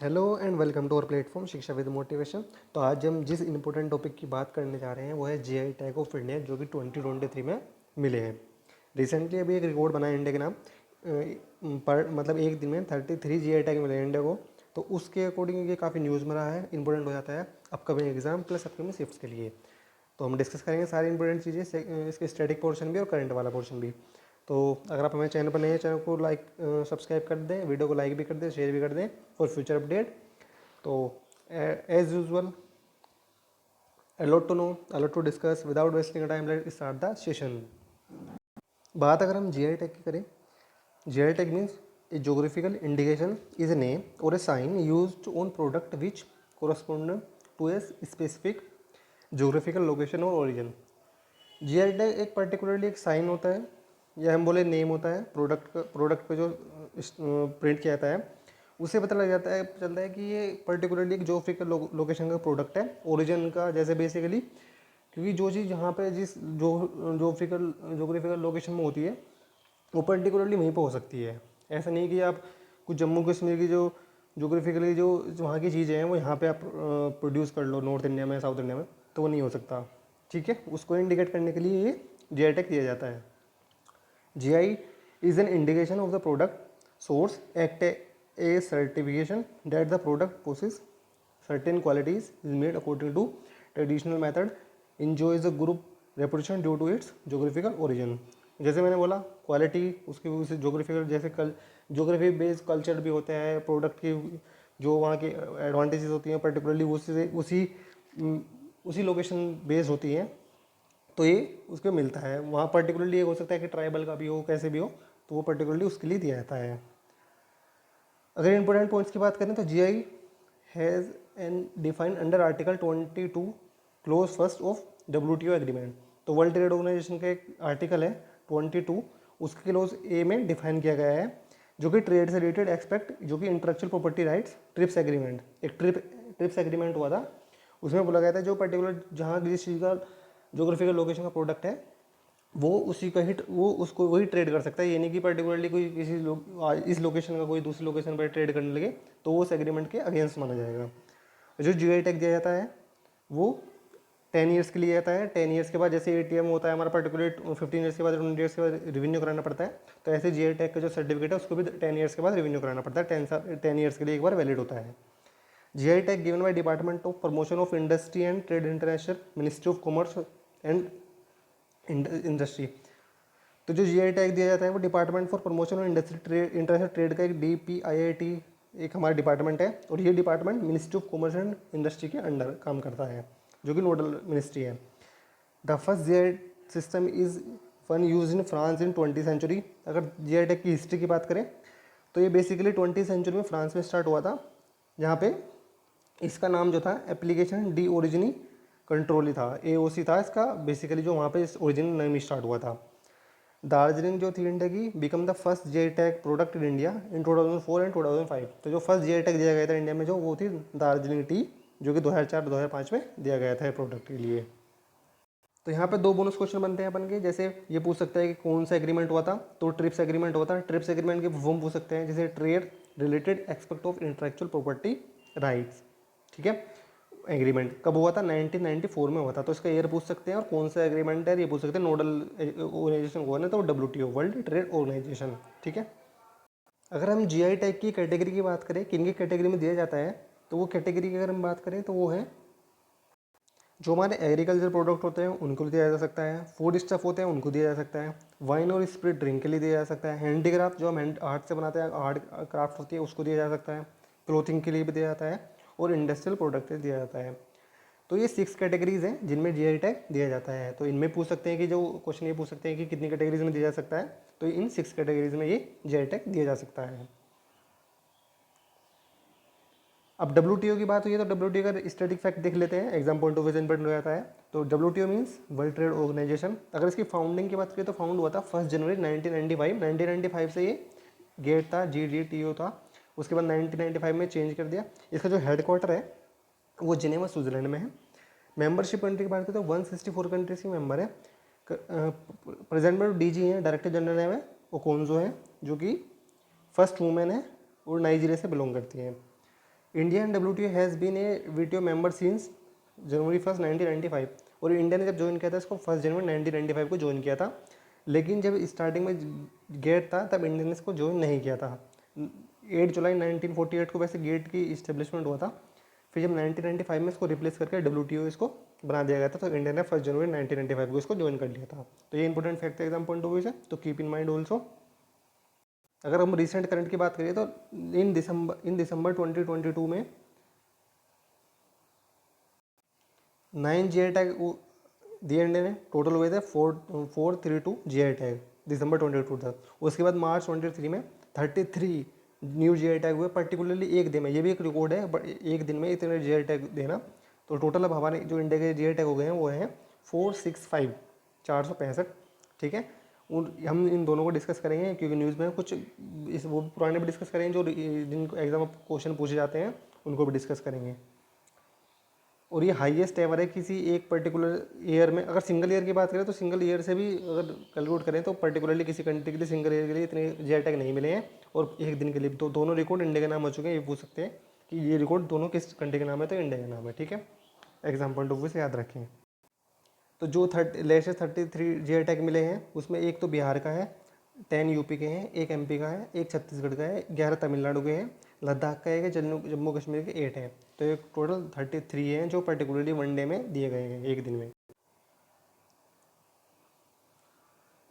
Hello and welcome to our platform Shiksha with motivation. तो आज हम जिस इम्पोर्टेंट टॉपिक की बात करने जा रहे हैं वो है जीआई टैग ऑफ इंडिया, जो कि 2023 में मिले हैं। रिसेंटली अभी एक रिकॉर्ड बना है इंडिया के नाम, पर मतलब एक दिन में 33 जीआई टैग मिले हैं इंडिया को। तो उसके अकॉर्डिंग ये काफ़ी न्यूज़ में रहा है, इंपॉर्टेंट हो जाता है upcoming exam plus upcoming shifts के लिए। तो हम डिस्कस करेंगे सारी इंपॉर्टेंट चीज़ें, इसके स्टैटिक पोर्शन भी और करंट वाला पोर्शन भी। तो अगर आप हमारे चैनल पर नए हैं, चैनल को सब्सक्राइब कर दें, वीडियो को लाइक भी कर दें, शेयर भी कर दें फॉर फ्यूचर अपडेट। तो as usual, a lot to know, a lot to discuss. Without wasting a time, let's start the session. बात अगर हम जीआई टैग की करें, GI tag means a geographical indication is a name और a sign used on product which correspond to a specific geographical location और origin. GI tag एक particularly एक sign होता है, या हम बोले नेम होता है प्रोडक्ट पे जो प्रिंट किया जाता है, उससे पता लग जाता है, चलता है कि ये पर्टिकुलरली एक जोग्राफिकल लोकेशन का प्रोडक्ट है, ओरिजिन का। जैसे बेसिकली क्योंकि जो चीज़ जहाँ पे जिस जोग्राफिकल लोकेशन में होती है वो पर्टिकुलरली वहीं पर हो सकती है। ऐसा नहीं कि आप कुछ जम्मू कश्मीर की जो जोग्राफिकली जो वहाँ की चीज़ें हैं वो यहाँ पे आप प्रोड्यूस कर लो नॉर्थ इंडिया में, साउथ इंडिया में, तो वो नहीं हो सकता। ठीक है, उसको इंडिकेट करने के लिए ये जीआई टैग दिया जाता है। GI is an indication of the product source, act a certification that the product possesses certain qualities, is made according to traditional method, enjoys a group reputation due to its geographical origin। जैसे मैंने बोला quality उसकी उसी geographical, जैसे geography based culture भी होता है, product की जो वहाँ की एडवांटेजेस होती हैं पर्टिकुलरली उसी लोकेशन बेस्ड होती हैं, तो ये उसको मिलता है। वहाँ पर्टिकुलरली ये हो सकता है कि ट्राइबल का भी हो, कैसे भी हो, तो वो पर्टिकुलरली उसके लिए दिया जाता है। अगर इंपॉर्टेंट पॉइंट्स की बात करें तो GI has an defined under article 22 close first of WTO agreement. तो वर्ल्ड ट्रेड ऑर्गेनाइजेशन का एक आर्टिकल है 22, उसके क्लोज ए में डिफाइन किया गया है, जो कि ट्रेड से रिलेटेड एक्सपेक्ट, जो कि intellectual property rights trips agreement, एक ट्रिप्स एग्रीमेंट हुआ था। उसमें बोला गया था जो पर्टिकुलर जहाँ जिस चीज़ का जोग्राफिकल लोकेशन का प्रोडक्ट है वो उसी का हिट वो उसको वही ट्रेड कर सकता है। ये नहीं कि पर्टिकुलरली कोई इस लोकेशन का कोई दूसरी लोकेशन पर ट्रेड करने लगे तो वो उस एग्रीमेंट के अगेंस्ट माना जाएगा। जो जीआई टैग दिया जाता है वो 10 ईयर्स के लिए आता है। 10 ईयर्स के बाद जैसे ATM होता है हमारा पर्टिकुलर 15 ईयर्स के बाद 20 ईयर्स के बाद रिन्यू कराना पड़ता है, तो ऐसे जीआई टैग का जो सर्टिफिकेट है उसको भी 10 ईयर्स के बाद रिन्यू कराना पड़ता है। 10 ईयर्स के लिए एक बार वैलिड होता है। GI tag given by Department of Promotion of Industry and Trade International, Ministry of Commerce and Industry। तो जो GI टैग दिया जाता है वो डिपार्टमेंट फॉर प्रमोशन और इंडस्ट्री ट्रेड इंटरनेशनल ट्रेड का एक DPIIT एक हमारा डिपार्टमेंट है, और ये department ministry of commerce and industry के अंडर काम करता है, जो कि नोडल मिनिस्ट्री है। The first GI system is one use in France in 20th century. अगर GI टैग की हिस्ट्री की बात करें तो ये बेसिकली 20th सेंचुरी में फ्रांस में स्टार्ट हुआ था, जहाँ पे इसका नाम जो था एप्लीकेशन डी ओरिजिनी कंट्रोली था, AOC था इसका बेसिकली, जो वहाँ पे इस ओरिजिन नेम स्टार्ट हुआ था। दार्जिलिंग जो थी इंडिया की become the first GI tag product in India in 2004 and 2005। तो जो फर्स्ट जीआई टैग दिया गया था इंडिया में जो वो थी दार्जिलिंग टी, जो कि 2004-2005 में दिया गया था प्रोडक्ट के लिए। तो यहाँ पे दो बोनस क्वेश्चन बनते हैं अपन के। जैसे ये पूछ सकता है कि कौन सा एग्रीमेंट हुआ था, तो ट्रिप्स एग्रीमेंट हुआ था। ट्रिप्स एग्रीमेंट के फॉर्म पूछ सकते हैं, जैसे trade related expect of intellectual property rights. ठीक है, एग्रीमेंट कब हुआ था? 1994 में हुआ था। तो इसका ईयर पूछ सकते हैं और कौन सा एग्रीमेंट है ये पूछ सकते हैं। नोडल ऑर्गेनाइजेशन कौन है, तो WTO, वर्ल्ड ट्रेड ऑर्गेनाइजेशन। ठीक है, अगर हम जीआई टैग की कैटेगरी की बात करें, किन की कैटेगरी में दिया जाता है, तो वो कैटेगरी की अगर हम बात करें तो वो है जो हमारे एग्रीकल्चर प्रोडक्ट होते हैं उनको दिया जा सकता है, फूड स्टफ होते हैं उनको दिया जा सकता है, वाइन और स्पिरिट ड्रिंक के लिए दिया जा सकता है, हैंडीक्राफ्ट जो हम आर्ट से बनाते हैं, आर्ट क्राफ्ट होती है उसको दिया जा सकता है, क्लोथिंग के लिए भी दिया जाता है, और इंडस्ट्रियल प्रोडक्ट दिया जाता है। तो ये 6 कैटेगरीज हैं जिनमें जीआई टैग दिया जाता है। तो इनमें पूछ सकते हैं कि जो क्वेश्चन ये पूछ सकते हैं कि कितनी कैटेगरीज में दिया जा सकता है, तो इन 6 कैटेगरीज में ये जीआई टैग दिया जा सकता है। अब WTO की बात हुई है तो WTO का स्टैटिक फैक्ट देख लेते हैं, एग्जाम पॉइंट ऑफ व्यू से इंपॉर्टेंट हो जाता है। तो WTO means world trade organisation. अगर इसकी फाउंडिंग की बात करें तो फाउंड हुआ था 1 जनवरी 1995। 1995 से ये गेट था, GDTO था। उसके बाद 1995 में चेंज कर दिया। इसका जो हेडक्वार्टर है वो जिनेवा स्विट्जरलैंड में है। मेंबरशिप कंट्री की बात करें तो 164 कंट्रीज की मेंबर है। प्रेजेंट में DG हैं, डायरेक्टर जनरल है ओकोंजो है, जो कि फर्स्ट वुमेन है और नाइजीरिया से बिलोंग करती हैं। India and WTO has been a WTO member since January 1 1995, और इंडिया ने जब ज्वाइन किया था इसको 1 जनवरी 1995 को ज्वाइन किया था। लेकिन जब स्टार्टिंग में गेट था तब इंडिया ने इसको ज्वाइन नहीं किया था। 8 जुलाई 1948 को वैसे गेट की इस्टेब्लिशमेंट हुआ था। फिर जब 1995 में इसको रिप्लेस करके WTO इसको बना दिया गया था, तो इंडिया ने 1 जनवरी 1995 को इसको ज्वाइन कर लिया था। तो ये इंपॉर्टेंट फैक्ट है एग्जाम पॉइंट ऑफ व्यू से, तो कीप इन माइंड ऑल्सो। अगर हम रिसेंट करंट की बात करें तो इन दिसंबर 2022 में 9 GI टैग दिए इंडिया ने, टोटल हुए थे 432 GI टैग दिसंबर 2022 तक। उसके बाद मार्च 23 में 33 न्यू GI टैग हुए, पर्टिकुलरली एक दिन में। ये भी एक रिकॉर्ड है, बट एक दिन में इतने GI टैग देना। तो टोटल अब हमारे जो इंडिया के GI टैग हो गए हैं वो हैं 465, 465, ठीक है। हम इन दोनों को डिस्कस करेंगे क्योंकि न्यूज़ में कुछ वो पुराने भी डिस्कस करेंगे, जो जिनको एग्जाम में क्वेश्चन पूछे जाते हैं उनको भी डिस्कस करेंगे। और ये हाईएस्ट एवर है किसी एक पर्टिकुलर ईयर में। अगर सिंगल ईयर की बात करें तो सिंगल ईयर से भी अगर कैलकुलेट करें तो पर्टिकुलरली किसी कंट्री के लिए सिंगल ईयर के लिए इतने GI टैग नहीं मिले हैं, और एक दिन के लिए तो दोनों रिकॉर्ड इंडिया के नाम हो चुके हैं। ये पूछ सकते हैं कि ये रिकॉर्ड दोनों किस कंट्री के नाम है, तो इंडिया के नाम है, ठीक है। एग्जाम पॉइंट ऑफ व्यू से याद रखें। तो जो लेटेस्ट 33 GI टैग मिले हैं उसमें एक तो बिहार का है, 10 यूपी के हैं, एक MP का है, एक छत्तीसगढ़ का है, 11 तमिलनाडु के हैं, लद्दाख का एक है, जम्मू कश्मीर के 8 हैं। तो एक टोटल 33 हैं जो पर्टिकुलरली वनडे में दिए गए हैं, एक दिन में।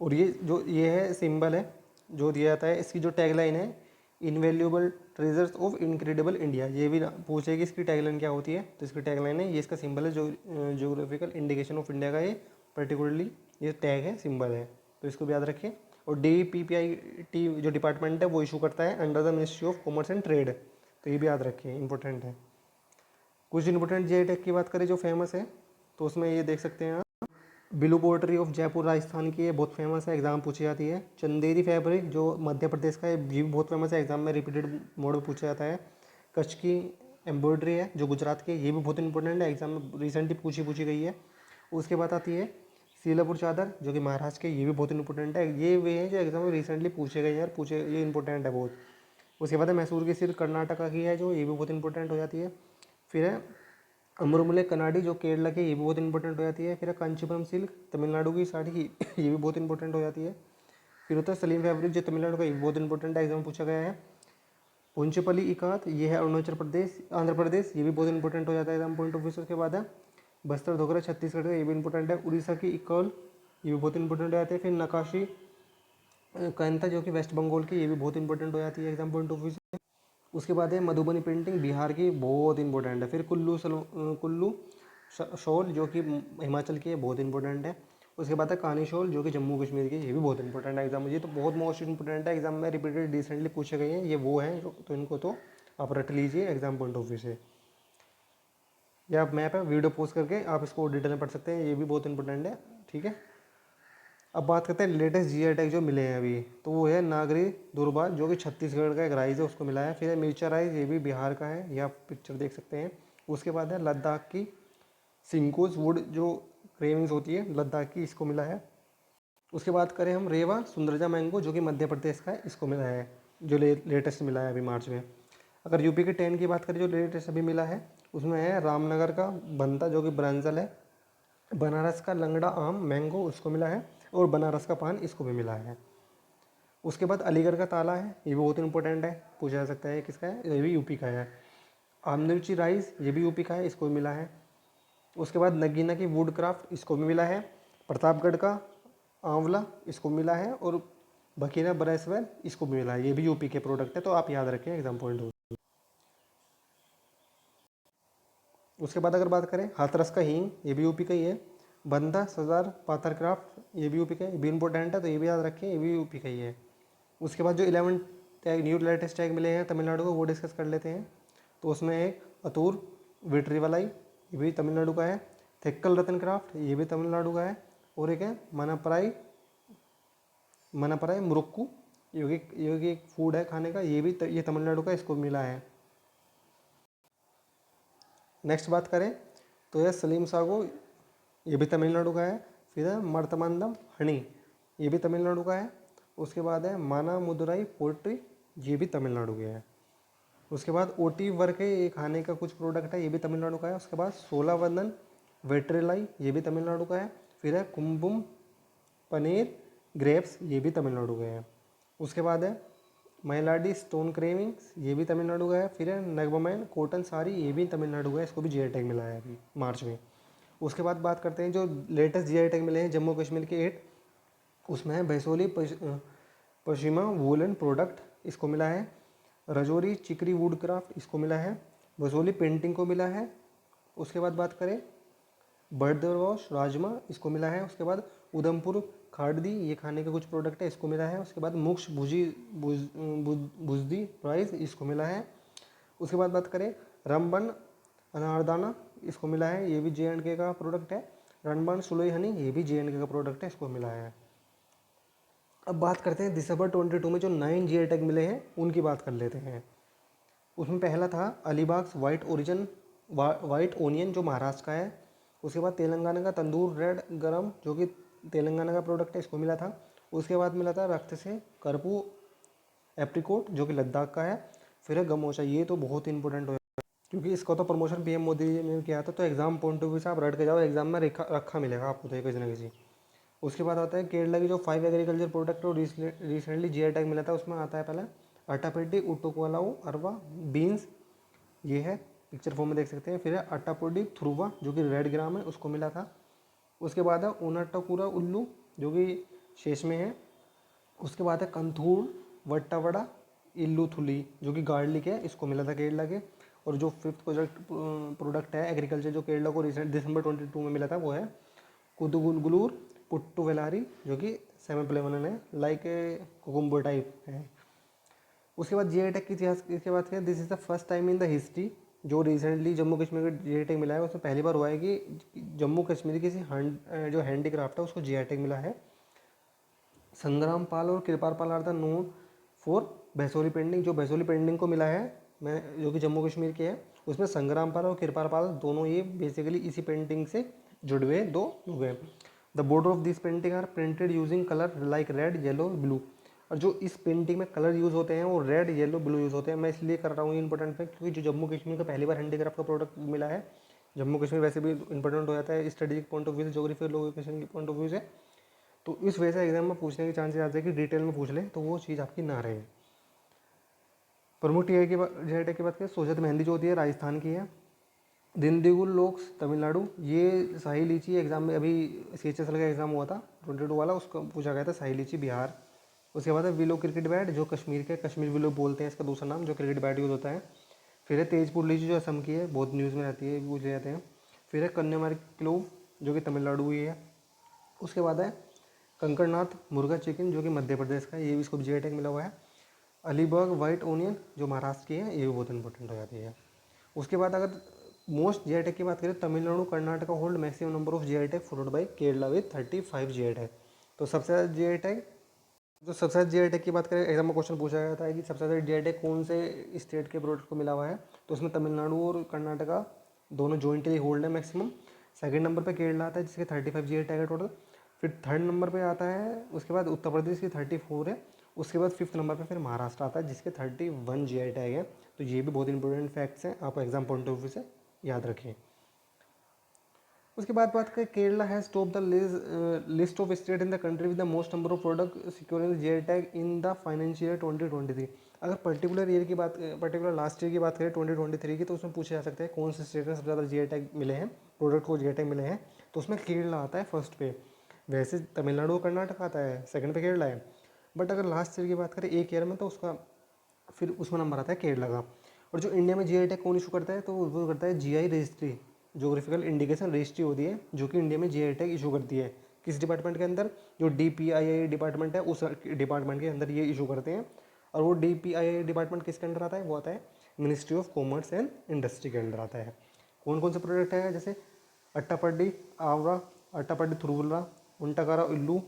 और ये है सिंबल है जो दिया जाता है। इसकी जो टैगलाइन है, invaluable treasures of incredible India. ये भी पूछेगी इसकी टैगलाइन क्या होती है, तो इसकी टैगलाइन है, ये इसका सिंबल है, जो ज्योग्राफिकल इंडिकेशन ऑफ इंडिया का ये पर्टिकुलरली ये टैग है, सिंबल है, तो इसको भी याद रखें। और DPPIT जो डिपार्टमेंट है वो इशू करता है under the ministry of commerce and trade, तो ये भी याद रखें, इंपॉर्टेंट है। कुछ इंपॉर्टेंट GI टैग की बात करें जो फेमस है, तो उसमें ये देख सकते हैं blue poultry of Jaipur Rajasthan की, है बहुत फेमस है, एग्जाम पूछी जाती है। चंदेरी फैब्रिक जो मध्य प्रदेश का है, ये भी बहुत फेमस है, एग्जाम में रिपीटेड मोड में पूछा जाता है। कच्छ की एम्ब्रॉयडरी है जो गुजरात की है, ये भी बहुत इंपॉर्टेंट है, एग्जाम में रिसेंटली पूछी गई है। उसके बाद आती है सीलापुर चादर जो कि महाराष्ट्र के, ये भी बहुत इंपॉर्टेंट है। ये वे हैं जो एग्जाम में रिसेंटली पूछे गए हैं, ये इंपॉर्टेंट है बहुत। उसके बाद है मैसूर की सिल्क कर्नाटका की है जो, ये भी बहुत इंपॉर्टेंट हो जाती है। फिर है अमरुमले कनाडी जो केरला के, ये भी बहुत इंपॉर्टेंट हो जाती है। फिर कांचीपुरम सिल्क तमिलनाडु की साड़ी ये भी बहुत इंपॉर्टेंट हो जाती है। फिर होता है सलीम फैब्रिक जो तमिलनाडु का, ये भी बहुत इंपॉर्टेंट है, एग्जाम पूछा गया है। पुंचपली इकात ये है अरुणाचल प्रदेश, आंध्र प्रदेश, ये भी बहुत इंपॉर्टेंट हो जाता है एग्जाम पॉइंट ऑफ व्यू से। उसके बाद है बस्तर धोकरा छत्तीसगढ़ का, ये भी इंपॉर्टेंट है। उड़ीसा की इकौल, ये भी बहुत इंपॉर्टेंट हो जाते हैं। फिर नकाशी कैंता जो कि वेस्ट बंगाल की, ये भी बहुत इंपॉर्टेंट हो जाती है एग्जाम पॉइंट ऑफ व्यू से। उसके बाद है मधुबनी पेंटिंग बिहार की, बहुत इंपॉर्टेंट है। फिर कुल्लू शॉल जो कि हिमाचल की है, बहुत इंपॉर्टेंट है। उसके बाद है कहानी शॉल जो कि जम्मू कश्मीर की, ये भी बहुत इंपॉर्टेंट है एग्जाम, ये तो बहुत मोस्ट इंपॉर्टेंट है, एग्जाम में रिपीटेड रिसेंटली पूछे गए हैं, ये वो हैं जो, तो इनको तो आप रट लीजिए एग्जाम पॉइंट ऑफ व्यू से। या आप मैप है वीडियो पोस्ट करके आप इसको डिटेल में पढ़ सकते हैं, ये भी बहुत इंपॉर्टेंट है, ठीक है। अब बात करते हैं लेटेस्ट GI टैग जो मिले हैं अभी, तो वो है नागरी दुर्बा जो कि छत्तीसगढ़ का एक राइस है, उसको मिला है। फिर है मिर्चा राइस, ये भी बिहार का है, ये आप पिक्चर देख सकते हैं। उसके बाद है लद्दाख की सिंकोज वुड जो क्रेविंग्स होती है लद्दाख की, इसको मिला है। उसके बाद करें हम रेवा सुंदरजा मैंगो जो कि मध्य प्रदेश का है, इसको मिला है, जो लेटेस्ट मिला है अभी मार्च में। अगर यूपी के 10 की बात करें जो लेटेस्ट अभी मिला है, उसमें है रामनगर का बनता जो कि ब्रांजल है, बनारस का लंगड़ा आम मैंगो उसको मिला है, और बनारस का पान इसको भी मिला है। उसके बाद अलीगढ़ का ताला है, ये भी बहुत इंपॉर्टेंट है, पूछा जा सकता है किसका है, ये भी यूपी का है। आमदुर्ची राइस ये भी यूपी का है, इसको भी मिला है। उसके बाद नगीना की वुड क्राफ्ट, इसको भी मिला है। प्रतापगढ़ का आंवला, इसको मिला है। और बकीना ब्रेसवेल, इसको भी मिला है, ये भी यूपी के प्रोडक्ट है, तो आप याद रखें एग्जाम पॉइंट हो। उसके बाद अगर बात करें हाथरस का हींग, ये भी यूपी का ही है। बंदा सजार पाथर क्राफ्ट, ये भी यूपी का है, ये भी इंपॉर्टेंट है, तो ये भी याद रखें, ये भी यूपी का ही है। उसके बाद जो 11 टैग न्यू लेटेस्ट टैग मिले हैं तमिलनाडु को, वो डिस्कस कर लेते हैं। तो उसमें एक अतुर विट्रीवलाई, ये भी तमिलनाडु का है। थिक्कल रतन क्राफ्ट, ये भी तमिलनाडु का है। और एक है मनापराई मुरुक्कू, ये भी एक फूड है खाने का, ये तमिलनाडु का, इसको मिला है। नेक्स्ट बात करें तो यह सलीम सागो, ये भी तमिलनाडु का है। फिर है मर्तमंदम हनी, ये भी तमिलनाडु का है। उसके बाद है माना मुदुराई पोल्ट्री, ये भी तमिलनाडु के है। उसके बाद ओटी वर्क है, ये खाने का कुछ प्रोडक्ट है, ये भी तमिलनाडु का है। उसके बाद सोलावंदन वेट्रेलाई, ये भी तमिलनाडु का है। फिर है कुंभम पनीर ग्रेप्स, ये भी तमिलनाडु के हैं। उसके बाद है मइलाडी स्टोन क्रेविंग्स, ये भी तमिलनाडु का है। फिर है नगवमैन कॉटन साड़ी, ये भी तमिलनाडु का है, इसको भी जीआई टैग मिला है अभी मार्च में। उसके बाद बात करते हैं जो लेटेस्ट जीआई टैग मिले हैं जम्मू कश्मीर के 8, उसमें है भैसोली पश्चिमा वूलन प्रोडक्ट, इसको मिला है। रजौरी चिकरी वुड क्राफ्ट, इसको मिला है। भैसोली पेंटिंग को मिला है। उसके बाद बात करें बर्दवॉश राजमा, इसको मिला है। उसके बाद उधमपुर खाड़दी, ये खाने के कुछ प्रोडक्ट है, इसको मिला है। उसके बाद मुक्ष भुजी भुजदी प्राइस, इसको मिला है। उसके बाद बात करें रामबन अनारदाना, इसको मिला है, ये भी जे.एंड.के का प्रोडक्ट है। रणबन सुलोई हनी, ये भी जे.एंड.के का प्रोडक्ट है, इसको मिला है। अब बात करते हैं दिसंबर 22 में जो 9 जीआई टैग मिले हैं उनकी बात कर लेते हैं। उसमें पहला था अलीबाग वाइट ओनियन, जो महाराष्ट्र का है। उसके बाद तेलंगाना का तंदूर रेड गरम, जो कि तेलंगाना का प्रोडक्ट है, इसको मिला था। उसके बाद मिला था रक्त से करपू एप्रिकोट, जो कि लद्दाख का है। फिर है गमोचा, ये तो बहुत इंपॉर्टेंट हो क्योंकि इसका तो प्रमोशन पीएम मोदी जी ने किया था, तो एग्जाम पॉइंट ऑफ व्यू से आप रट के जाओ, एग्जाम में रखा मिलेगा आपको तो किसी ना किसी। उसके बाद आता है केरला की जो 5 एग्रीकल्चर प्रोडक्ट है, रिसेंटली जीआई टैग मिला था, उसमें आता है पहला अटापेटी उटुकवालाऊ अरवा बीन्स, ये है पिक्चर फॉर्म में देख सकते हैं। फिर है अट्टापोडी थ्रुवा, जो कि रेड ग्राम है, उसको मिला था। उसके बाद है ओनाटाकुरा उल्लू, जो कि शेष में है। उसके बाद है कंथूर वट्टावड़ा इल्लू थुली, जो कि गार्लिक है, इसको मिला था केरला के। और जो 5th प्रोडक्ट है एग्रीकल्चर जो केरला को रिसेंट दिसंबर 22 में मिला था, वो है कुदुगुलगुलूर पुट्टू वेलारी, जो कि सेमी प्लेवन है, लाइक कुकुम्बर टाइप है। उसके बाद जीआई टैग की इतिहास इसके बाद क्या, this is the first time in the history, जो रिसेंटली जम्मू कश्मीर को जीआई टैग मिला है, उसमें पहली बार हुआ है कि जम्मू कश्मीर की जो हैंडीक्राफ्ट है उसको जीआई टैग मिला है। संग्राम पाल और Kripal Pal are the known for Basohli painting, जो भैसोली पेंटिंग को मिला है मैं जो कि जम्मू कश्मीर के है, उसमें संग्राम पाल और कृपाल पाल दोनों ये बेसिकली इसी पेंटिंग से जुड़े हुए दो लोग हैं। The border of this painting are printed using colour like red yellow blue, और जो इस पेंटिंग में कलर यूज़ होते हैं वो रेड येलो ब्लू यूज़ होते हैं। मैं इसलिए कर रहा हूँ इंपॉर्टेंट पे, क्योंकि जो जम्मू कश्मीर का पहली बार हैंडीक्राफ्ट का प्रोडक्ट मिला है, जम्मू कश्मीर वैसे भी इंपॉर्टेंट हो जाता है स्टडीज पॉइंट ऑफ व्यू से, जोग्राफी लोकेशन के पॉइंट ऑफ व्यू से, तो इस वजह से एग्जाम में पूछने के चांसेस आते हैं कि डिटेल में पूछ ले तो वो चीज़ आपकी ना रहे। प्रमुख टीआई की जीआई टैग की बात करें, सोजत मेहंदी जो होती है राजस्थान की है। दिंदीगुल लोक्स तमिलनाडु, ये शाही लीची एग्जाम में अभी CHSL का एग्जाम हुआ था 22 वाला, उसको पूछा गया था शाही लीची बिहार। उसके बाद है विलो क्रिकेट बैट, जो कश्मीर के कश्मीर विलो बोलते हैं इसका दूसरा नाम, जो क्रिकेट बैट यूज़ होता है। फिर है तेजपुर लीची, जो असम की है, बहुत न्यूज़ में रहती है, पूछ ले जाते हैं। फिर है कन्याकुमारी क्लोव, जो कि तमिलनाडु ही है। उसके बाद है कंकड़नाथ मुर्गा चिकन, जो कि मध्य प्रदेश का है, ये भी इसको जीआई टैग मिला हुआ है। अलीबाग वाइट ओनियन, जो महाराष्ट्र की है, ये भी बहुत इंपॉर्टेंट हो जाती है। उसके बाद अगर मोस्ट जीआई टैग की बात करें, Tamil Nadu Karnataka hold maximum number of GI tag followed by Kerala with 35 GI tag. तो सबसे ज़्यादा जीआई टैग जो सबसे ज़्यादा जीआई टैग की बात करें, एग्जाम में क्वेश्चन पूछा गया था कि सबसे ज़्यादा जीआई टैग कौन से स्टेट के प्रोडक्ट को मिला हुआ है, तो उसमें तमिलनाडु और कर्नाटका दोनों जॉइंटली होल्ड है मैक्सिमम। सेकंड नंबर पे केरला आता है जिसके 35 जीआई टैग है टोटल। फिर थर्ड नंबर पे आता है, उसके बाद उत्तर प्रदेश की 34 है। उसके बाद 5th नंबर पे फिर महाराष्ट्र आता है जिसके 31 जीआई टैग है। तो ये भी बहुत इंपॉर्टेंट फैक्ट्स हैं, आप एग्जाम पॉइंट ऑफ व्यू से याद रखें। उसके बाद बात करें, Kerala has top the list of state in the country with the most number of product securing GI tag in the financial year 2023। अगर पर्टिकुलर ईयर की बात पर्टिकुलर लास्ट ईयर की बात करें 2023 की, तो उसमें पूछा जा सकता है कौन से स्टेट में सबसे ज़्यादा जीआई टैग मिले हैं, प्रोडक्ट को जीआई टैग मिले हैं, तो उसमें केरला आता है फर्स्ट पे। वैसे तमिलनाडु और कर्नाटक आता है सेकंड पे, केरला है। बट अगर लास्ट ईयर की बात करें एक ईयर में, तो उसका फिर उसमें नंबर आता है केरला का। और जो इंडिया में जीआई टैग कौन इशू करता है, तो वो करता है GI registry, geographical indication registry होती है, जो कि इंडिया में जीआई टैग इशू करती है। किस डिपार्टमेंट के अंदर, जो DPII डिपार्टमेंट है उस डिपार्टमेंट के अंदर ये इशू करते हैं। और वो DPII डिपार्टमेंट किसके अंडर आता है, वो आता है ministry of commerce and industry के अंडर आता है। कौन कौन से प्रोडक्ट है, जैसे अट्टापड्डी आवरा, अट्टापड्डी थुरुवला, उंटाकारा इल्लू,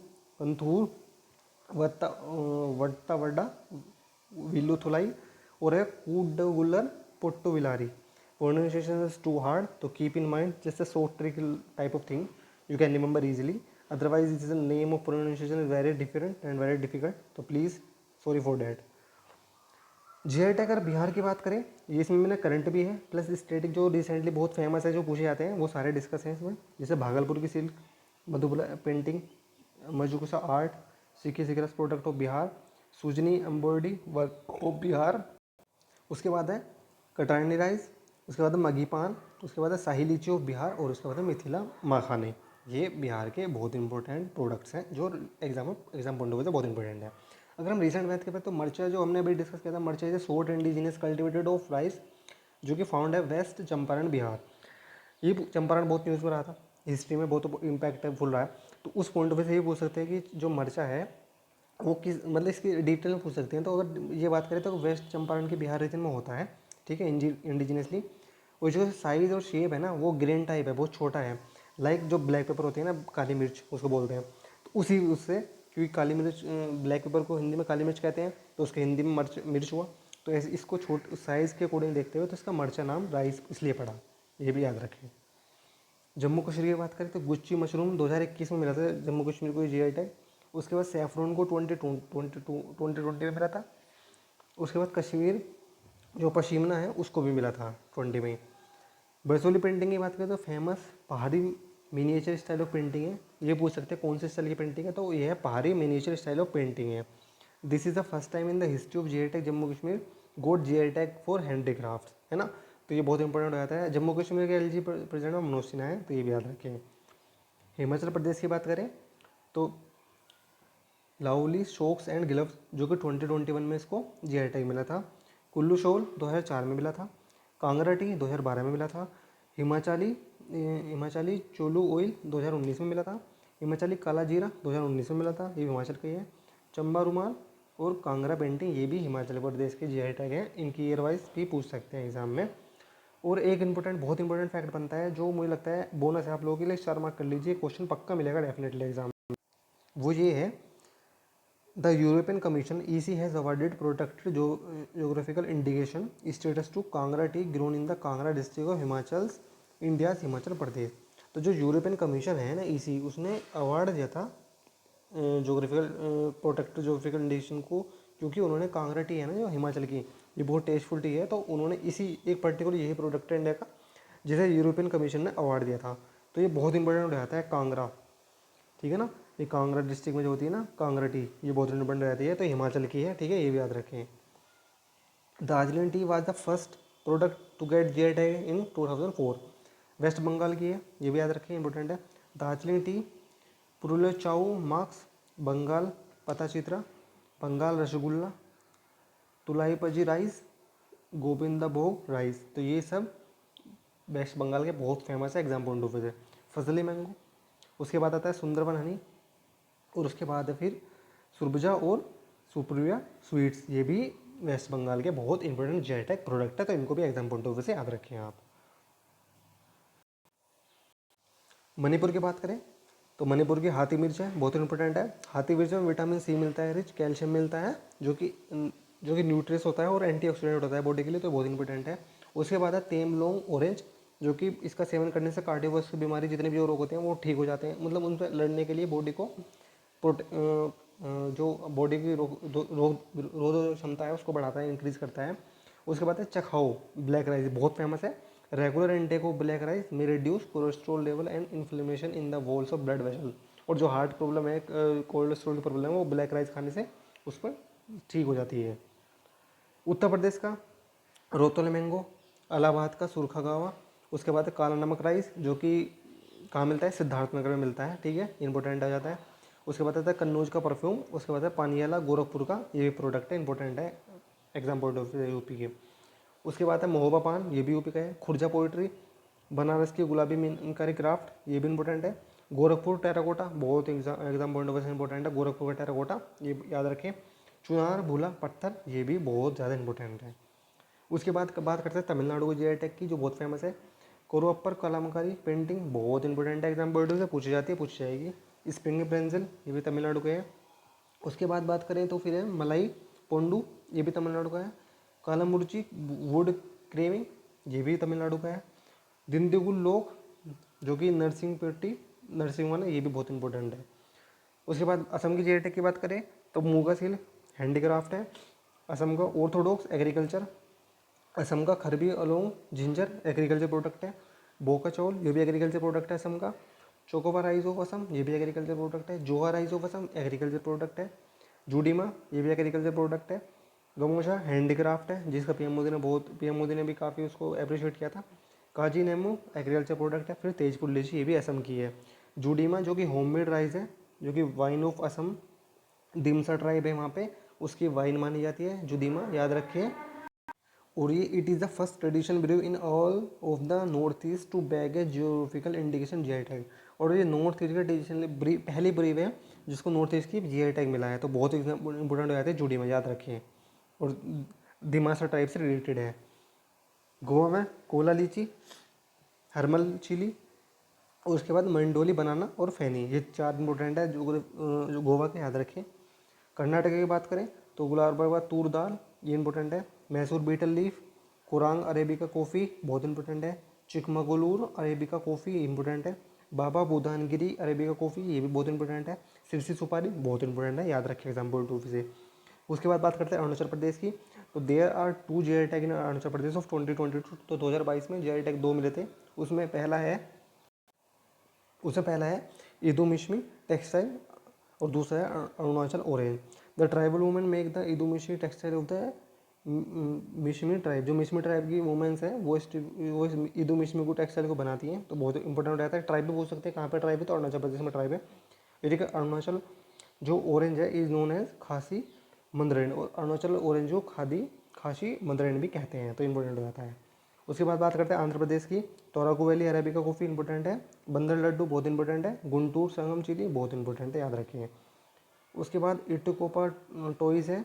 कंथूर वट्टावड्डा विल्लुथुलाई, और है कूडगुलर पोट्टुविलारी। प्रोनाउंसिएशन इज टू हार्ड, तो keep in mind just a short trick type of thing you can remember easily. Otherwise it is a name of pronunciation is very different and very difficult, so please sorry for that. GI tag अगर बिहार की बात करें, ये इसमें मैंने current भी है plus static जो रिसेंटली बहुत फेमस है जो पूछे जाते हैं वो सारे डिस्कस हैं इसमें। जैसे भागलपुर की सिल्क, मधुबला पेंटिंग, मजुकुसा आर्ट, सिक्की सिकरस product of Bihar, Sujani embroidery work of Bihar. उसके बाद है कटारनी राइस, उसके बाद है मगी पान, उसके बाद है शाही लीची ऑफ बिहार और उसके बाद है मिथिला माखाने। ये बिहार के बहुत इंपॉर्टेंट प्रोडक्ट्स हैं जो एग्जाम पॉइंट ऑफ व्यू से बहुत इंपॉर्टेंट है। अगर हम रिसेंट बात करें तो मर्चा जो हमने अभी डिस्कस किया था, मर्चा is short indigenous cultivated of rice जो कि फाउंड है वेस्ट चंपारण बिहार। ये चंपारण बहुत न्यूज़ में रहा था, हिस्ट्री में बहुत इम्पैक्टफुल रहा है। तो उस पॉइंट ऑफ व्यू से ये पूछ सकते हैं कि जो मर्चा है वो किस मतलब इसकी डिटेल में पूछ सकते हैं। तो अगर ये बात करें तो वेस्ट चंपारण के बिहार रीजन में होता है, ठीक है, इंडिजिनसली। और जो साइज़ और शेप है ना वो ग्रेन टाइप है, बहुत छोटा है। लाइक जो ब्लैक पेपर होती है ना, काली मिर्च उसको बोलते हैं, तो उसी उससे, क्योंकि काली मिर्च ब्लैक पेपर को हिंदी में काली मिर्च कहते हैं तो उसके हिंदी में मिर्च हुआ। तो ऐसे इसको छोट साइज़ के अकॉर्डिंग देखते हुए तो इसका मर्चा नाम राइस इसलिए पड़ा, ये भी याद रखें। जम्मू कश्मीर की बात करें तो गुच्ची मशरूम 2021 में मिला था जम्मू कश्मीर को जीआई टैग। उसके बाद सैफरन को 2020 में मिला था। उसके बाद कश्मीर जो पश्मीना है उसको भी मिला था 20 में। बरसोली पेंटिंग की बात करें तो फेमस पहाड़ी मिनिएचर स्टाइल ऑफ पेंटिंग है। ये पूछ सकते हैं कौन से स्टाइल की पेंटिंग है, तो ये है Pahari miniature style of painting है। This is the first time in the history of GI tag Jammu Kashmir got GI tag for handicraft, है ना। तो ये बहुत इंपॉर्टेंट हो जाता है। जम्मू कश्मीर के एलजी प्रेसिडेंट मनोज सिन्हा है, तो ये भी याद रखें। हिमाचल प्रदेश की बात करें तो लाउली शॉक्स एंड ग्लव्स जो कि 2021 में इसको जीआई टैग मिला था। कुल्लू शॉल 2004 में मिला था। कांगड़ा टी 2012 में मिला था। हिमाचली चोलू ऑयल 2019 में मिला था। हिमाचली काला जीरा 2019 में मिला था, ये हिमाचल का ही है। चंबा रुमाल और कांगड़ा पेंटिंग ये भी हिमाचल प्रदेश के जीआई टैग हैं। इनकी ईयर वाइज भी पूछ सकते हैं एग्जाम में। और एक बहुत इंपॉर्टेंट फैक्ट बनता है जो मुझे लगता है बोनस है आप लोगों के लिए, 4 मार्क कर लीजिए, क्वेश्चन पक्का मिलेगा डेफिनेटली एग्जाम में। वो ये है, the European Commission EC has awarded protected geographical indication status to Kangra tea grown in the Kangra district of Himachal Pradesh. तो जो यूरोपियन कमीशन है ना EC, उसने अवार्ड दिया था जोग्राफिकल प्रोटेक्टेड जोग्राफिकल इंडिकेशन को, क्योंकि उन्होंने कांगड़ा टी है ना जो हिमाचल की, ये बहुत टेस्टफुल टी है, तो उन्होंने इसी एक पर्टिकुलर यही प्रोडक्ट है इंडिया का जिसे यूरोपियन कमीशन ने अवार्ड दिया था। तो ये बहुत इंपॉर्टेंट हो जाता है कांगड़ा, ठीक है ना। ये कांगड़ा डिस्ट्रिक्ट में जो होती है ना कांगड़ा टी, ये बहुत इंपॉर्टेंट रहती है, तो हिमाचल की है, ठीक है, ये भी याद रखें। Darjeeling tea was the first product to get GI tag in 2004, West Bengal की है, ये भी याद रखें, इंपॉर्टेंट है। दार्जिलिंग टी, पुरुलिया चाऊ मार्क्स, बंगाल पता चित्रा, बंगाल रसगुल्ला, तुलाईपजी राइस, गोविंदा भोग राइस, तो ये सब वेस्ट बंगाल के बहुत फेमस है एग्जाम पॉइंट ऑफ व्यू से। फजली मैंगो, उसके बाद आता है सुंदरबन हनी, और उसके बाद है फिर सुरबुजा और सुप्रिया स्वीट्स, ये भी वेस्ट बंगाल के बहुत इंपॉर्टेंट जीआई टैग प्रोडक्ट है, तो इनको भी एग्जाम पॉइंट ऑफ व्यू से याद रखें आप। मणिपुर की बात करें तो मणिपुर की हाथी मिर्च है, बहुत इंपॉर्टेंट है। हाथी मिर्च में विटामिन C मिलता है, रिच कैल्शियम मिलता है जो कि न्यूट्रियस होता है और एंटीऑक्सीडेंट होता है बॉडी के लिए, तो बहुत इंपॉर्टेंट है। उसके बाद है तेमलोंग ऑरेंज, जो कि इसका सेवन करने से कार्डियोवास्कुलर बीमारी जितने भी रोग होते हैं वो ठीक हो जाते हैं, मतलब उन पर लड़ने के लिए बॉडी को जो बॉडी की रोग क्षमता है उसको बढ़ाता है, इंक्रीज करता है। उसके बाद है चखाओ ब्लैक राइस, बहुत फेमस है। Regular intake of black rice में reduce cholesterol level and inflammation in the walls of blood vessel, और जो हार्ट प्रॉब्लम है, कोलेस्ट्रॉल की प्रॉब्लम है, वो ब्लैक राइस खाने से उस पर ठीक हो जाती है। उत्तर प्रदेश का रोतल मैंगो, इलाहाबाद का सुरखा गावा, उसके बाद है काला नमक राइस जो कि कहाँ मिलता है, सिद्धार्थनगर में मिलता है, ठीक है, इंपॉर्टेंट आ जाता है। उसके बाद आता है कन्नौज का परफ्यूम, उसके बाद है पानियाला गोरखपुर का, ये भी प्रोडक्ट है, इंपॉर्टेंट है एग्जाम पॉइंट ऑफ यूपी के। उसके बाद है महोबा पान, ये भी यूपी का है। खुर्जा पोइट्री, बनारस की गुलाबी मीनकारी क्राफ्ट, ये भी इंपॉर्टेंट है। गोरखपुर टेराकोटा, बहुत एग्जाम पॉइंट ऑफ इंपॉर्टेंट है, गोरखपुर का टेराकोटा, ये याद रखें। चुनार भूला पत्थर, ये भी बहुत ज़्यादा इंपॉर्टेंट है। उसके बाद बात करते हैं तमिलनाडु को जीआई टैग की, जो बहुत फेमस है। कोरोअप्पर कलामकारी पेंटिंग, बहुत इंपॉर्टेंट है, एग्जाम बोर्ड से पूछी जाती है, पूछी जाएगी। स्प्रिंग पेंसिल, ये भी तमिलनाडु के है। उसके बाद बात करें तो फिर है मलाई पोंडू, ये भी तमिलनाडु का है। कालामुर्ची वुड क्रेविंग, ये भी तमिलनाडु का है। दिंदुगुल लोक, जो कि नरसिंग वाला, ये भी बहुत इंपॉर्टेंट है। उसके बाद असम की जीआई टैग की बात करें तो मूगा सिल्क हैंडीक्राफ्ट है। असम का ऑर्थोडॉक्स एग्रीकल्चर, असम का Kharbi along ginger agriculture product है। बोका चौल ये भी एग्रीकल्चर प्रोडक्ट है असम का। चोकोबा राइस ऑफ असम ये भी एग्रीकल्चर प्रोडक्ट है। जोहा rice of Assam agriculture product है। जूडीमा ये भी एग्रीकल्चर प्रोडक्ट है। गमोशा हैंडीक्राफ्ट है जिसका पीएम मोदी ने भी काफ़ी उसको अप्रिशिएट किया था। काजी नेमू एग्रीकल्चर प्रोडक्ट है। फिर तेजपुर लीची ये भी असम की है। जूडीमा जो कि होममेड राइस है, जो कि वाइन ऑफ असम, दिमसा ट्राइब है वहाँ पे, उसकी वाइन मानी जाती है जुदीमा, याद रखिए। और ये it is the first tradition brew in all of the north east to bag a geographical indication GI tag. और ये नॉर्थ ईस्ट का ट्रेडिशनल पहली ब्रीव है जिसको नॉर्थ ईस्ट की जीआई टैग मिला है, तो बहुत इंपॉर्टेंट हो जाते हैं जूडी में, याद रखिए। और दिमासा टाइप से रिलेटेड है। गोवा में कोला लीची, हरमल चिली, और उसके बाद मंडोली बनाना और फैनी, ये 4 इंपॉर्टेंट है जो गोवा के, याद रखें। कर्नाटक की बात करें तो गुलाबरवा तूर दाल ये इंपॉर्टेंट है। Mysore betel leaf, Coorg arabica coffee बहुत इंपॉर्टेंट है। चिकमगलूर अरेबिका कॉफ़ी इंपॉर्टेंट है। बाबा बुधानगिरी अरेबिका कॉफ़ी ये भी बहुत इंपॉर्टेंट है। सिरसी सुपारी बहुत इंपॉर्टेंट है, याद रखिए एग्जाम्पल 2 से। उसके बाद बात करते हैं अरुणाचल प्रदेश की। तो there are 2 GI tag in Arunachal Pradesh of 2022। तो 2022 में जीआई टैग 2 मिले थे। उसमें पहला है इदुमिश्मी टेक्सटाइल और दूसरा है Arunachal orange. The tribal women make the Idu Mishmi textile of the Mishmi tribe. जो मिश्मी ट्राइब की वुमेन्स हैं वो इदुमिश्मी को टेक्सटाइल को बनाती हैं, तो बहुत इंपॉर्टेंट रहता है। ट्राइब भी बोल सकते हैं, कहाँ पे ट्राइब है, तो अरुणाचल प्रदेश में ट्राइब है। ठीक है। अरुणाचल जो ऑरेंज है इज नोन एज खासी मंदरेन, और अरुणाचल ऑरेंज को खासी मंदरेन भी कहते हैं, तो इंपॉर्टेंट हो जाता है। उसके बाद बात करते हैं आंध्र प्रदेश की। तोराकू वैली अरेबिका कॉफ़ी इंपॉर्टेंट है। बंदर लड्डू बहुत इंपॉर्टेंट है। गुंटूर संगम चिली बहुत इंपॉर्टेंट है, याद रखिए। उसके बाद इटुकोपा टॉयज़ है।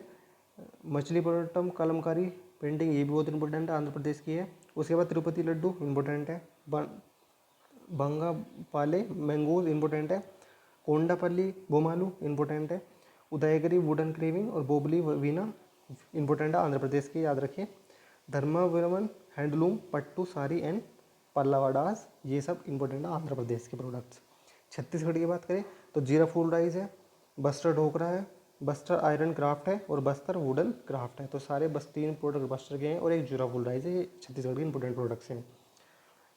मछलीपट्टनम कलमकारी पेंटिंग ये भी बहुत इंपॉर्टेंट है, आंध्र प्रदेश की है। उसके बाद तिरुपति लड्डू इंपॉर्टेंट है। बंगा पाले मैंगोज इंपॉर्टेंट है। कोंडापल्ली बोमालू इंपॉर्टेंट है। उदयगिरी वुडन क्रेविंग और बोबली वीना इंपॉर्टेंट है, आंध्र प्रदेश की, याद रखिए। धर्मावरमन हैंडलूम पट्टू साड़ी एंड पल्लावाडास ये सब इंपॉर्टेंट है आंध्र प्रदेश के प्रोडक्ट्स। छत्तीसगढ़ की बात करें तो जीरा फूल राइस है, बस्टर ढोकरा है, बस्टर आयरन क्राफ्ट है और बस्तर वुडन क्राफ्ट है। तो सारे बस 3 प्रोडक्ट बस्टर के हैं और एक जीरा फूल राइस है, ये छत्तीसगढ़ के इंपॉर्टेंट प्रोडक्ट्स हैं।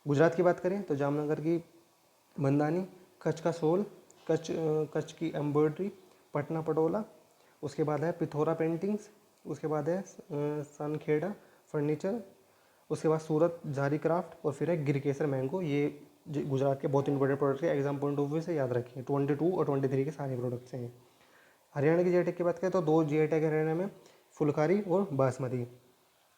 गुजरात की बात करें तो जामनगर की मंदानी, कच्छ का सोल, कच्छ की एम्ब्रॉयडरी, पटना पटोला, उसके बाद है पिथौरा पेंटिंग्स, उसके बाद है सनखेड़ा फर्नीचर, उसके बाद सूरत जारी क्राफ्ट, और फिर है गिरकेसर मैंगो। ये गुजरात के बहुत इंपॉर्टेंट प्रोडक्ट है, एग्जाम पॉइंट ऑफ व्यू से याद रखिए। 22 और 23 के सारे प्रोडक्ट्स हैं। हरियाणा की जीआई टैग की बात करें तो 2 जीआई टैग हरियाणा में, फुलकारी और basmati.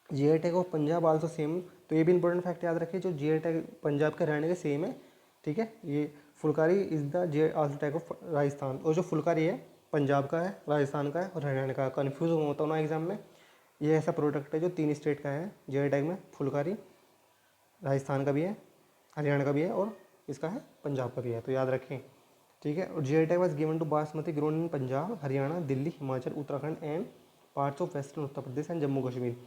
GI tag of Punjab also same, तो ये भी इंपॉर्टेंट फैक्ट याद रखिए, जो जीआई टैग पंजाब के हरियाणा के सेम है, ठीक है। ये Phulkari is the GI also tag of Rajasthan, और जो फुलकारी है पंजाब का है, राजस्थान का है और हरियाणा का है। कन्फ्यूज होता हूँ ना एग्जाम में, ये ऐसा प्रोडक्ट है जो 3 स्टेट का है जीआई टैग में, फुलकारी राजस्थान का भी है, हरियाणा का भी है और इसका है पंजाब का भी है, तो याद रखें, ठीक है। और GI tag was given to basmati grown in Punjab, Haryana, Delhi, Himachal, Uttarakhand and parts of western Uttar Pradesh and Jammu Kashmir.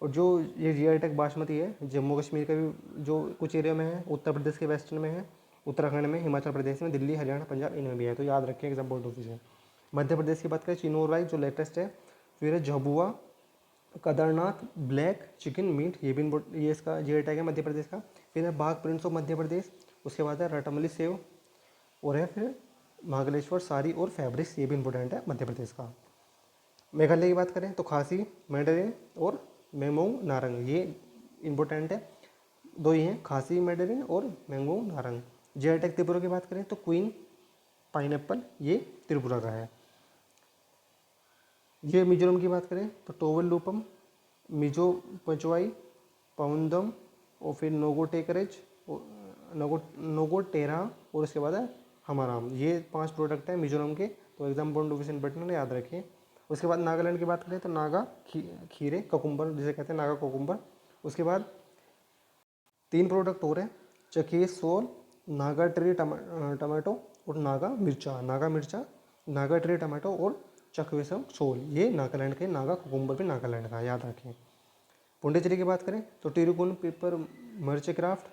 और जो ये जीआई टैग बासमती है जम्मू कश्मीर का भी जो कुछ एरिया में है, उत्तर प्रदेश के वेस्टर्न में है, उत्तराखंड में, हिमाचल प्रदेश में, दिल्ली, हरियाणा, पंजाब इनमें भी है, तो याद रखें एग्जाम पॉइंट ऑफ व्यू से। मध्य प्रदेश की बात करें चिनोर राइस जो लेटेस्ट है, फिर है झाबुआ कदरनाथ ब्लैक चिकन मीट, ये भी ये इसका जीआई टैग है मध्य प्रदेश का। फिर है बाघ प्रिंट्स ऑफ मध्य प्रदेश, उसके बाद है रटमली सेव, और है फिर महागलेश्वर साड़ी और फैब्रिक्स, ये भी इंपॉर्टेंट है मध्य प्रदेश का। मेघालय की बात करें तो खासी मैंडरिन और मेमोंग नारंग, ये इंपॉर्टेंट है, 2 ही हैं, खासी मैंडरिन और मेमोंग नारंग। जीआई टैग त्रिपुरा की बात करें तो क्वीन पाइनएप्पल, ये त्रिपुरा का है। ये मिजोरम की बात करें तो टोवल लूपम, मिजो पचवाई, पाउंदम, और फिर नोगो टेकरेज, नोगो टेरा, और उसके बाद है हमाराम। ये 5 प्रोडक्ट हैं मिजोरम के, तो एग्जाम पॉइंट ऑफ व्यू से इंपॉर्टेंट याद रखिए। उसके बाद नागालैंड की बात करें तो नागा खीरे ककुम्बर जिसे कहते हैं नागा कोकुम्बर। उसके बाद 3 प्रोडक्ट और हैं, चकेस सोल, नागा ट्री टमाटो और नागा मिर्चा। नागा ट्री टमाटो और चकवेसम सोल, ये नागालैंड के, नागा कुकुम्बर भी नागालैंड का, याद रखें। पुंडीचेरी की बात करें तो टिरुकुन पेपर मर्च क्राफ्ट,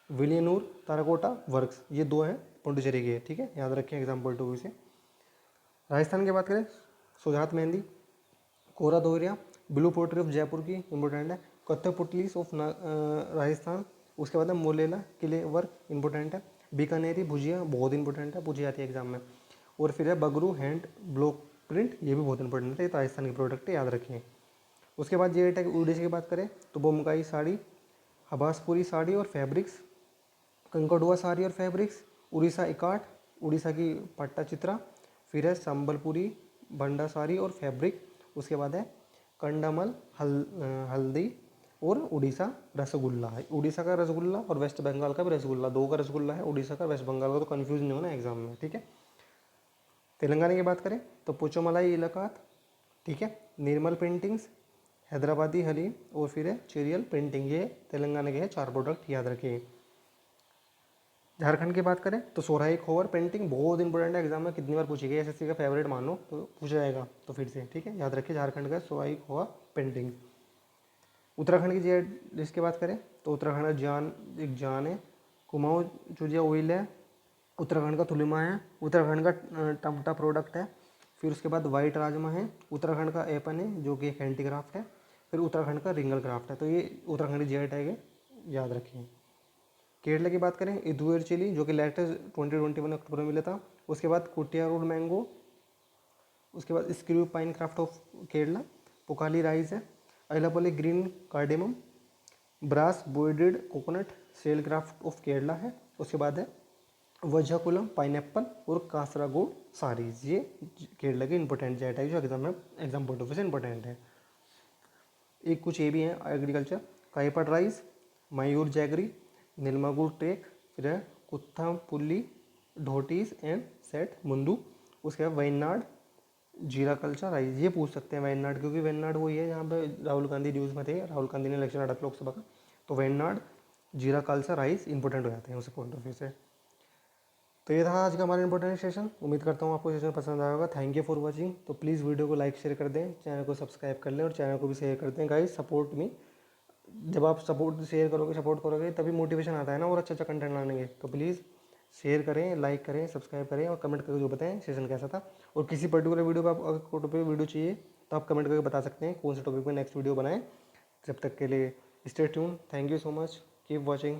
विलियनूर ताराकोटा वर्क्स, ये 2 हैं पुंडीचेरी के, ठीक है, याद रखें एग्जाम पॉइंट ऑफ व्यू से। राजस्थान की बात करें Sojat mehndi, Kota Doria, blue pottery of Jaipur की इंपॉर्टेंट है, कथकपुतलीस ऑफ राजस्थान, उसके बाद है मोलेला किले वर्क इंपॉर्टेंट है, बीकानेरी भुजिया बहुत इंपॉर्टेंट है, पूछी जाती है एग्जाम में, और फिर है बगरू हैंड ब्लॉक प्रिंट, ये भी बहुत इंपॉर्टेंट है, ये तो राजस्थान की प्रोडक्ट है, याद रखिए। उसके बाद जे टैग उड़ीसा की बात करें तो बोमकाई साड़ी, हबासपुरी साड़ी और फैब्रिक्स, कंकड़ुआ साड़ी और फैब्रिक्स, उड़ीसा इकाट, उड़ीसा की पट्टा चित्रा, फिर है संबलपुरी बंडा साड़ी और फैब्रिक, उसके बाद है कंडामल हल्दी और उड़ीसा रसगुल्ला है। उड़ीसा का रसगुल्ला और वेस्ट बंगाल का भी रसगुल्ला, दो का रसगुल्ला है उड़ीसा का, वेस्ट बंगाल का, तो कन्फ्यूज नहीं होना एग्जाम में, ठीक है। तेलंगाना की बात करें तो पोचोमलाई इलाकात, ठीक है, निर्मल पेंटिंग्स, हैदराबादी हलीम और फिर है चेरियल पेंटिंग, ये तेलंगाना के हैं 4 प्रोडक्ट, याद रखिए। झारखंड की बात करें तो सोराई खोवर पेंटिंग बहुत इंपॉर्टेंट है एग्जाम में, कितनी बार पूछी गई, एसएससी का फेवरेट मानो तो पूछा जाएगा, तो फिर से ठीक है, याद रखिए झारखंड का सोराई खोवा पेंटिंग। उत्तराखंड की जी लिस्ट की बात करें तो उत्तराखंड का जान एक जान है, कुमाऊँ चुजिया ऑयल है, उत्तराखंड का थुलिमा है, उत्तराखंड का टमटा प्रोडक्ट है, फिर उसके बाद वाइट राजमा है, उत्तराखंड का एपन है जो कि एक हैंडीक्राफ्ट है, फिर उत्तराखंड का रिंगल क्राफ्ट है, तो ये उत्तराखंड की जी टैग है, याद रखिए। केरला की बात करें इदुएर चिली जो कि लेटेस्ट 2021 अक्टूबर में मिला था, उसके बाद कुटिया रोड मैंगो, उसके बाद screw pine craft of Kerala, Pokkali rice है, Alleppey green cardamom, brass broided coconut shell craft of Kerala है, उसके बाद है वजहकुलम पाइनएप्पल और कासरागोड सारीज, ये केरला के इंपॉर्टेंट जेट है जो एग्जाम पॉइंट ऑफ व्यू से इंपॉर्टेंट है। एक कुछ ये भी है एग्रीकल्चर, काईपट राइस, मयूर जैगरी, नीलमागुर टेक, फिर है कुत्थापुल्ली ढोटीज एंड सेट मुंदू, उसके बाद वयनाड जीरा कल्चर राइस, ये पूछ सकते हैं वयनाड, क्योंकि वयनाड वही है जहाँ पे राहुल गांधी न्यूज़ में थे, राहुल गांधी ने इलेक्शन लड़ा था लोकसभा का, तो वयनाड जीरा कल्चर राइस इंपॉर्टेंट हो जाते हैं उस पॉइंट ऑफ व्यू से। तो ये था आज का हमारा इंपॉर्टेंट सेशन, उम्मीद करता हूँ आपको सेशन पसंद आया होगा। Thank you for watching. तो प्लीज़ वीडियो को लाइक शेयर कर दें, चैनल को सब्सक्राइब कर लें और चैनल को भी शेयर कर दें गाइस, सपोर्ट मी। जब आप सपोर्ट शेयर करोगे सपोर्ट करोगे तभी मोटिवेशन आता है ना और अच्छा अच्छा कंटेंट लाने के, तो प्लीज़ शेयर करें, लाइक करें, सब्सक्राइब करें और कमेंट करके जो बताएं सेशन कैसा था, और किसी पर्टिकुलर वीडियो पर आप अगर टॉपिक पे वीडियो चाहिए तो आप कमेंट करके बता सकते हैं कौन से टॉपिक पर नेक्स्ट वीडियो बनाएं। जब तक के लिए stay tune, thank you so much, keep watching.